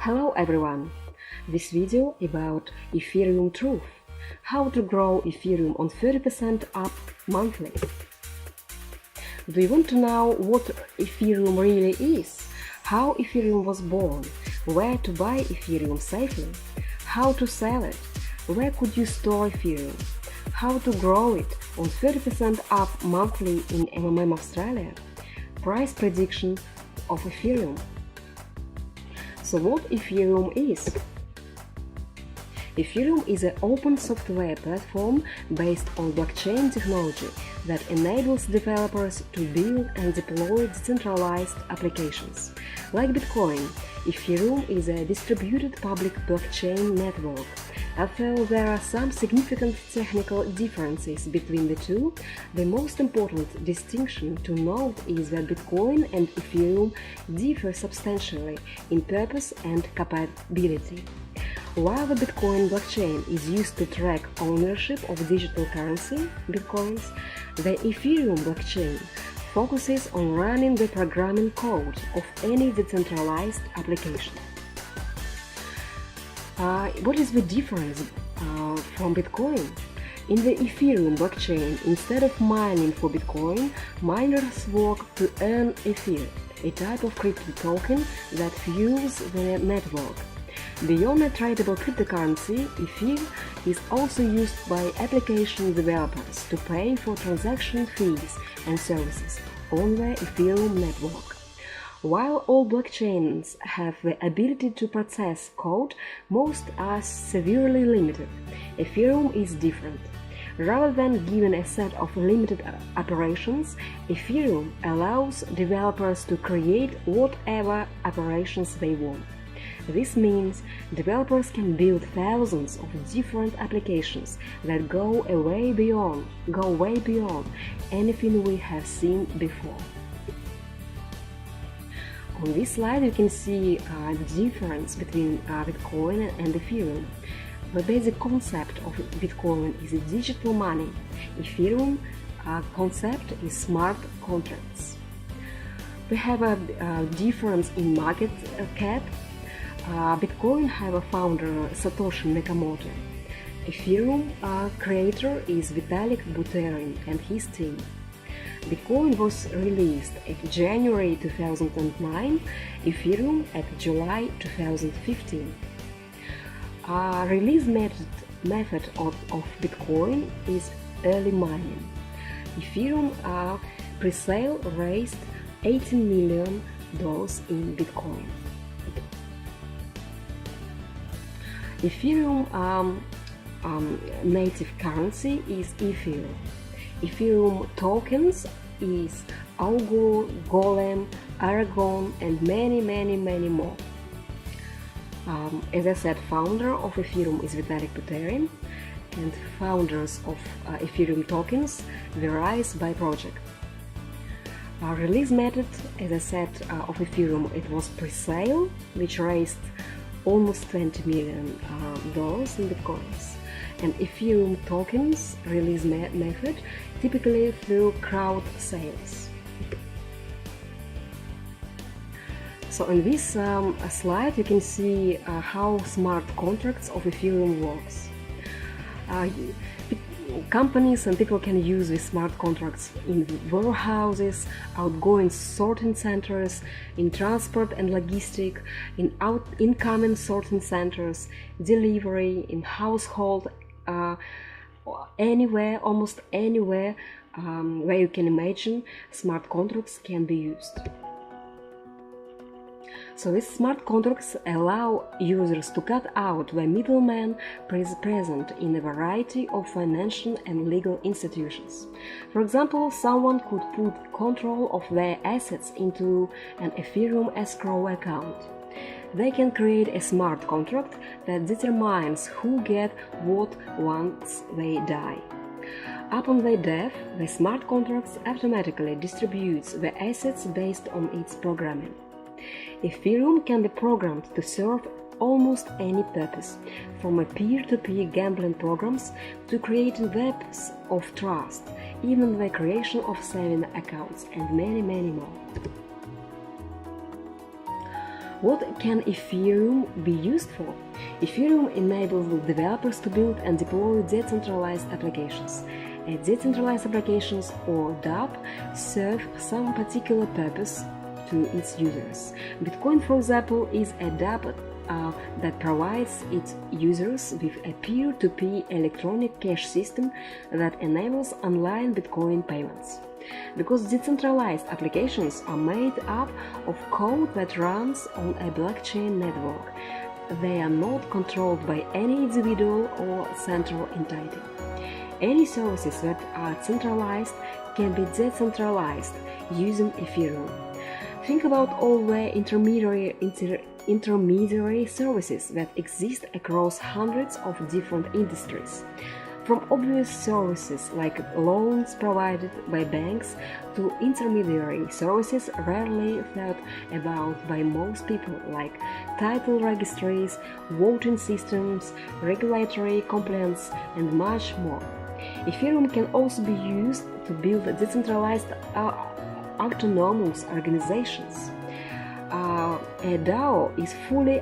Hello everyone! This video about Ethereum truth. How to grow Ethereum on 30% up monthly. Do you want to know what Ethereum really is? How Ethereum was born? Where to buy Ethereum safely? How to sell it? Where could you store Ethereum? How to grow it on 30% up monthly in MMM Australia? Price prediction of Ethereum. So what Ethereum is? Ethereum is an open software platform based on blockchain technology that enables developers to build and deploy decentralized applications. Like Bitcoin, Ethereum is a distributed public blockchain network. Although there are some significant technical differences between the two, the most important distinction to note is that Bitcoin and Ethereum differ substantially in purpose and capability. While the Bitcoin blockchain is used to track ownership of digital currency, Bitcoins, the Ethereum blockchain focuses on running the programming code of any decentralized application. What is the difference from Bitcoin? In the Ethereum blockchain, instead of mining for Bitcoin, miners work to earn Ether, a type of crypto token that fuels the network. Beyond a tradable cryptocurrency, Ether is also used by application developers to pay for transaction fees and services on the Ethereum network. While all blockchains have the ability to process code, most are severely limited. Ethereum is different. Rather than giving a set of limited operations, Ethereum allows developers to create whatever operations they want. This means developers can build thousands of different applications that go way beyond anything we have seen before. On this slide you can see the difference between Bitcoin and Ethereum. The basic concept of Bitcoin is digital money. Ethereum concept is smart contracts. We have a difference in market cap. Bitcoin have a founder Satoshi Nakamoto. Ethereum creator is Vitalik Buterin and his team. Bitcoin was released at January 2009, Ethereum at July 2015. Release method of Bitcoin is early mining. Ethereum pre-sale raised $18 million in Bitcoin. Ethereum native currency is Ether. Ethereum tokens is Augur, Golem, Aragon, and many more. As I said, founder of Ethereum is Vitalik Buterin, and founders of Ethereum tokens varies by project. Release method, as I said, of Ethereum, it was pre-sale, which raised almost $20 million in Bitcoins. And Ethereum tokens release method typically through crowd sales. So in this slide you can see how smart contracts of Ethereum works. Companies and people can use these smart contracts in warehouses, outgoing sorting centers, in transport and logistics, in incoming sorting centers, delivery, in household, anywhere, almost anywhere where you can imagine smart contracts can be used. So these smart contracts allow users to cut out the middleman present in a variety of financial and legal institutions. For example, someone could put control of their assets into an Ethereum escrow account. They can create a smart contract that determines who gets what once they die. Upon their death, the smart contract automatically distributes the assets based on its programming. Ethereum can be programmed to serve almost any purpose, from peer-to-peer gambling programs to creating webs of trust, even the creation of saving accounts, and many more. What can Ethereum be used for? Ethereum enables developers to build and deploy decentralized applications. Decentralized applications, or DApp, serve some particular purpose to its users. Bitcoin, for example, is a DApp that provides its users with a peer-to-peer electronic cash system that enables online Bitcoin payments. Because decentralized applications are made up of code that runs on a blockchain network, they are not controlled by any individual or central entity. Any services that are centralized can be decentralized using Ethereum. Think about all the intermediary services that exist across hundreds of different industries. From obvious services like loans provided by banks to intermediary services rarely thought about by most people, like title registries, voting systems, regulatory compliance, and much more. Ethereum can also be used to build decentralized autonomous organizations. A DAO is fully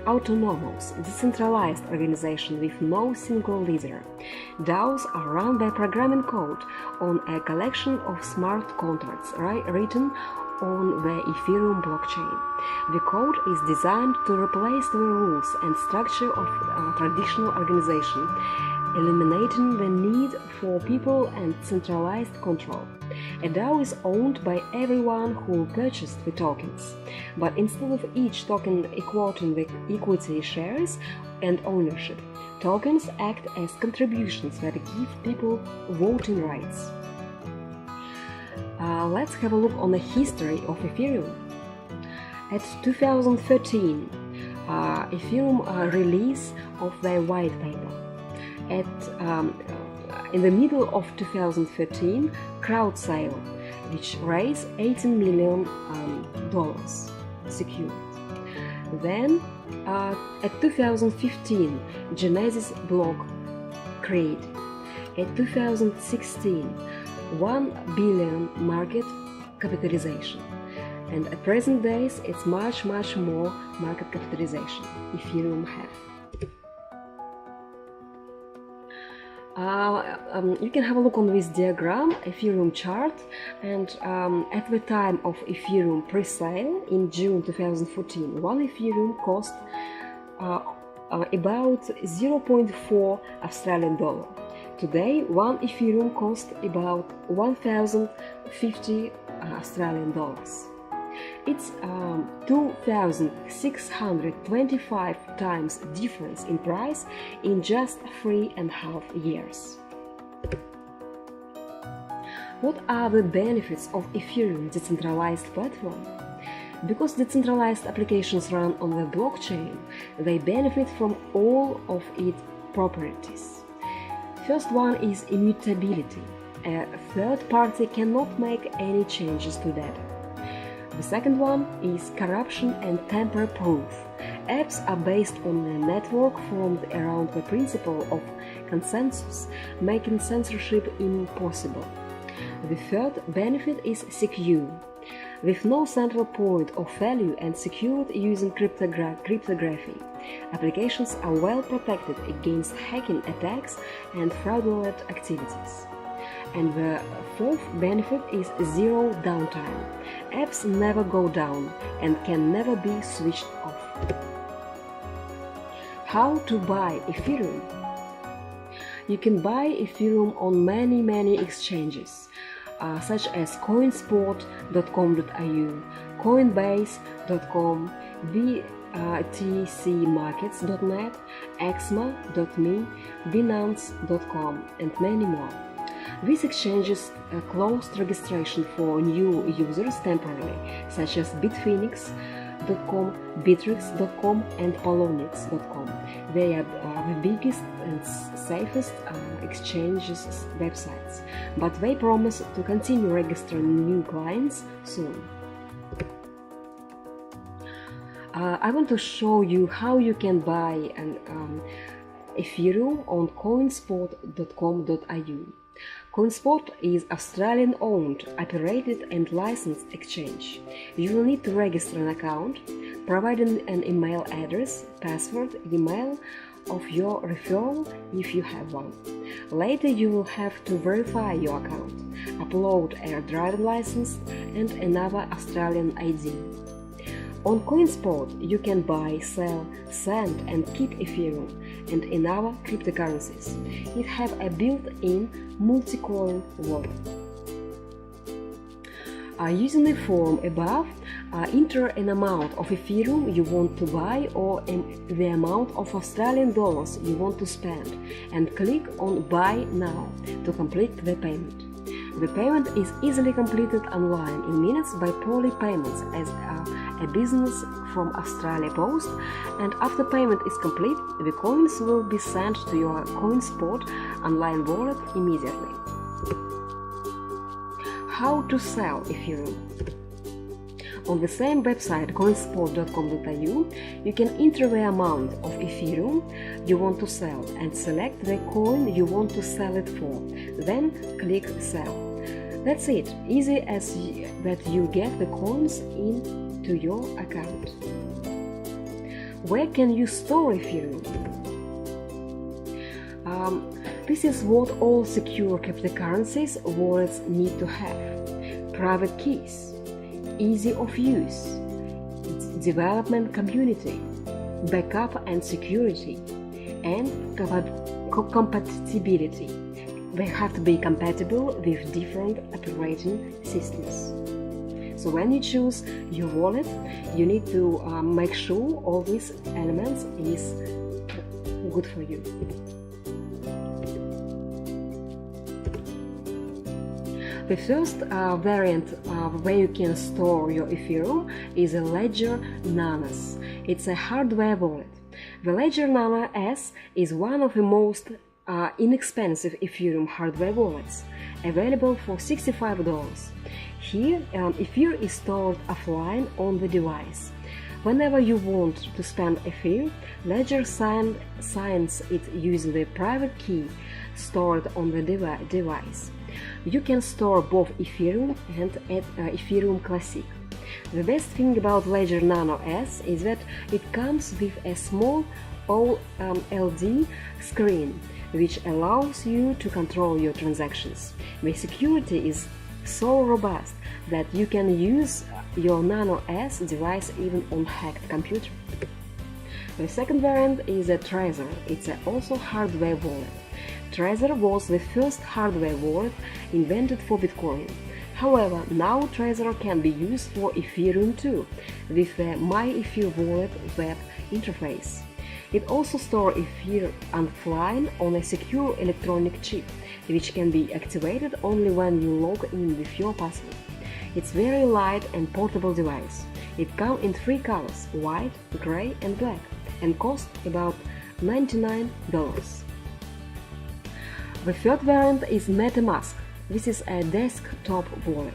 autonomous, decentralized organization with no single leader. DAOs are run by programming code on a collection of smart contracts written on the Ethereum blockchain. The code is designed to replace the rules and structure of traditional organization, eliminating the need for people and centralized control. A DAO is owned by everyone who purchased the tokens, but instead of each token equating the equity shares and ownership, tokens act as contributions that give people voting rights. Let's have a look on the history of Ethereum. At 2013, Ethereum release of their white paper. In the middle of 2013, crowd sale, which raised $18 million secured. Then, at 2015, Genesis block created. At 2016, 1 billion market capitalization. And at present days, it's much more market capitalization Ethereum have. You can have a look on this diagram, Ethereum chart, and at the time of Ethereum pre-sale in June 2014, one Ethereum cost about 0.4 Australian dollar. Today, one Ethereum costs about 1,050 Australian dollars. It's 2,625 times difference in price in just 3.5 years. What are the benefits of Ethereum decentralized platform? Because decentralized applications run on the blockchain, they benefit from all of its properties. First one is immutability. A third party cannot make any changes to data. The second one is corruption and tamper-proof. Apps are based on a network formed around the principle of consensus, making censorship impossible. The third benefit is secure. With no central point of value and secured using cryptography, applications are well protected against hacking attacks and fraudulent activities. And the fourth benefit is zero downtime. Apps never go down and can never be switched off. How to buy Ethereum? You can buy Ethereum on many exchanges, such as coinspot.com.au, coinbase.com, btcmarkets.net, exma.me, binance.com, and many more. These exchanges closed registration for new users temporarily, such as bitfinex.com, bittrex.com, and polonix.com. They are the biggest and safest exchanges websites, but they promise to continue registering new clients soon. I want to show you how you can buy an Ethereum on coinspot.com.au. CoinSpot is Australian-owned, operated and licensed exchange. You will need to register an account, providing an email address, password, email of your referral if you have one. Later you will have to verify your account, upload a driving license and another Australian ID. On CoinSpot you can buy, sell, send and keep Ethereum and another cryptocurrencies. It has a built-in multi-coin wallet. Using the form above, enter an amount of Ethereum you want to buy or the amount of Australian dollars you want to spend and click on Buy Now to complete the payment. The payment is easily completed online in minutes by Poly Payments as a business from Australia Post, and after payment is complete, the coins will be sent to your CoinSpot online wallet immediately. How to sell Ethereum? On the same website coinspot.com.au, you can enter the amount of Ethereum you want to sell and select the coin you want to sell it for. Then click Sell. That's it, easy as that you get the coins into your account. Where can you store Ethereum? This is what all secure cryptocurrencies wallets need to have. Private keys, easy of use, development community, backup and security, and compatibility. They have to be compatible with different operating systems. So when you choose your wallet, you need to make sure all these elements is good for you. The first variant where you can store your Ethereum is a Ledger Nano. It's a hardware wallet. The Ledger Nano S is one of the most inexpensive Ethereum hardware wallets, available for $65. Here, Ethereum is stored offline on the device. Whenever you want to spend Ethereum, Ledger signs it using the private key stored on the device. You can store both Ethereum and Ethereum Classic. The best thing about Ledger Nano S is that it comes with a small OLED screen, which allows you to control your transactions. The security is so robust that you can use your Nano S device even on hacked computer. The second variant is a Trezor. It's also hardware wallet. Trezor was the first hardware wallet invented for Bitcoin. However, now Trezor can be used for Ethereum too, with the MyEther wallet web interface. It also stores Ether offline on a secure electronic chip, which can be activated only when you log in with your password. It's very light and portable device. It comes in 3 colors, white, gray and black, and costs about $99. The third variant is MetaMask. This is a desktop wallet.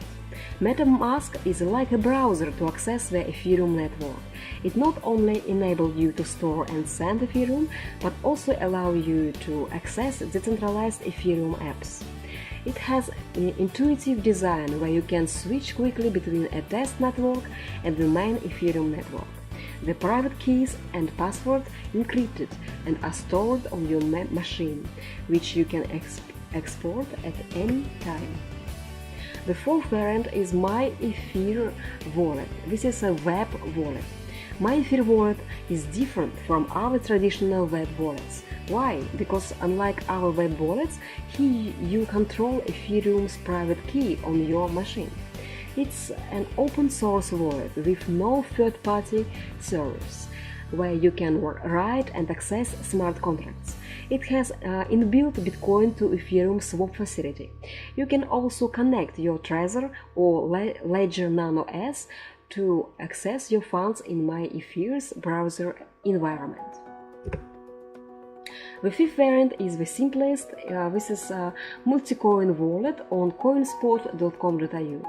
MetaMask is like a browser to access the Ethereum network. It not only enables you to store and send Ethereum, but also allows you to access decentralized Ethereum apps. It has an intuitive design where you can switch quickly between a test network and the main Ethereum network. The private keys and password encrypted and are stored on your machine, which you can export at any time. The fourth variant is MyEther wallet. This is a web wallet. MyEther wallet is different from our traditional web wallets. Why? Because unlike our web wallets, here you control Ethereum's private key on your machine. It's an open source wallet with no third-party servers, where you can write and access smart contracts. It has inbuilt Bitcoin to Ethereum swap facility. You can also connect your Trezor or Ledger Nano S to access your funds in MyEther's browser environment. The fifth variant is the simplest. This is a multi-coin wallet on coinspot.com.au.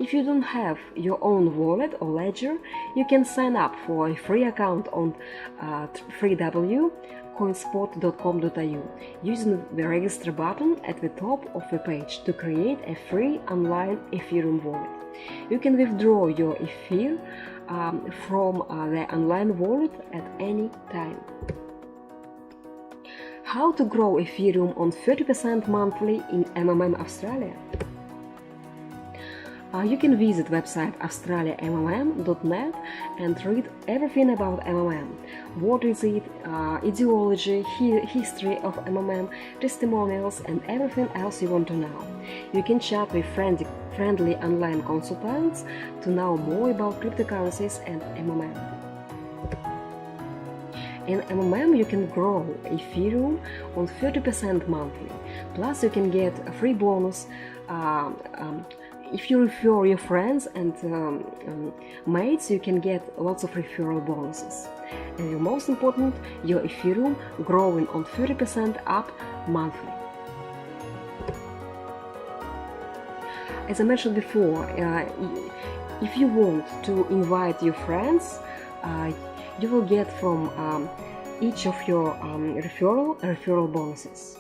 If you don't have your own wallet or ledger, you can sign up for a free account on www.coinspot.com.au using the register button at the top of the page to create a free online Ethereum wallet. You can withdraw your Ether from the online wallet at any time. How to grow Ethereum on 30% monthly in Australia? You can visit website australiaMMM.net and read everything about MMM. What is it, ideology, history of MMM, testimonials, and everything else you want to know. You can chat with friendly online consultants to know more about cryptocurrencies and MMM. In MMM, you can grow Ethereum on 30% monthly. Plus, you can get a free bonus if you refer your friends and mates. You can get lots of referral bonuses. And most important, your Ethereum growing on 30% up monthly. As I mentioned before, if you want to invite your friends, you will get from each of your referral bonuses.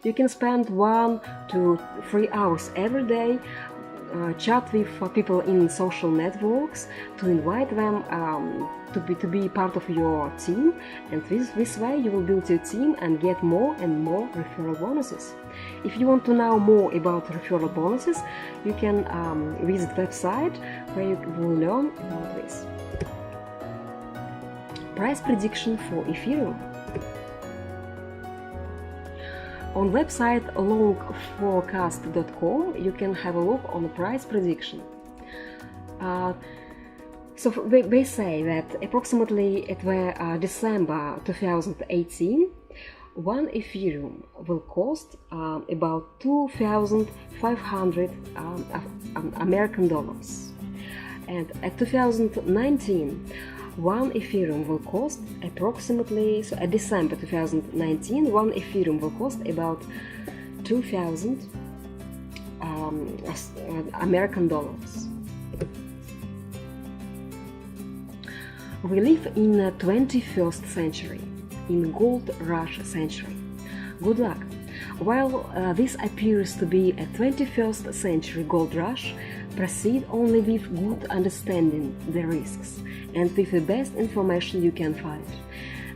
You can spend 1 to 3 hours every day, chat with people in social networks to invite them to be part of your team, and this way you will build your team and get more and more referral bonuses. If you want to know more about referral bonuses, you can visit website where you will learn about this. Price prediction for Ethereum. On website longforecast.com you can have a look on the price prediction. So they say that approximately at the December 2018, one Ethereum will cost about 2,500 American dollars, and at 2019 one Ethereum will cost approximately, so at December 2019, one Ethereum will cost about 2,000 American dollars. We live in the 21st century, in gold rush century. Good luck! While this appears to be a 21st century gold rush, proceed only with good understanding the risks and with the best information you can find.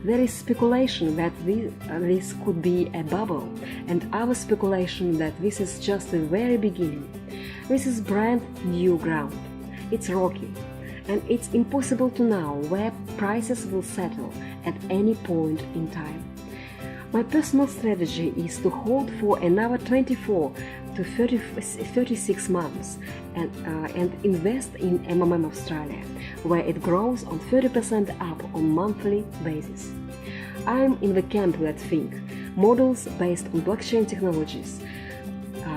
There is speculation that this could be a bubble, and other speculation that this is just the very beginning. This is brand new ground. It's rocky, and it's impossible to know where prices will settle at any point in time. My personal strategy is to hold for another 24 to 36 months and invest in MMM Australia, where it grows on 30% up on monthly basis. I'm in the camp that think models based on blockchain technologies,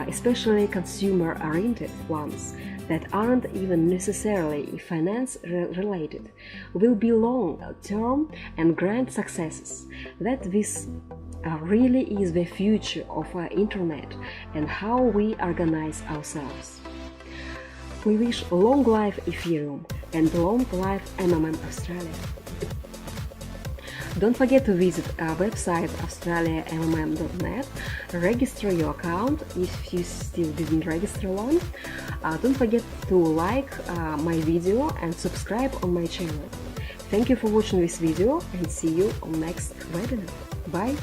especially consumer-oriented ones that aren't even necessarily finance-related, will be long-term and grand successes, that this really is the future of our internet and how we organize ourselves. We wish long life Ethereum and long life MMM Australia. Don't forget to visit our website australiammm.net, register your account if you still didn't register one. Don't forget to like my video and subscribe on my channel. Thank you for watching this video and see you on next webinar. Bye!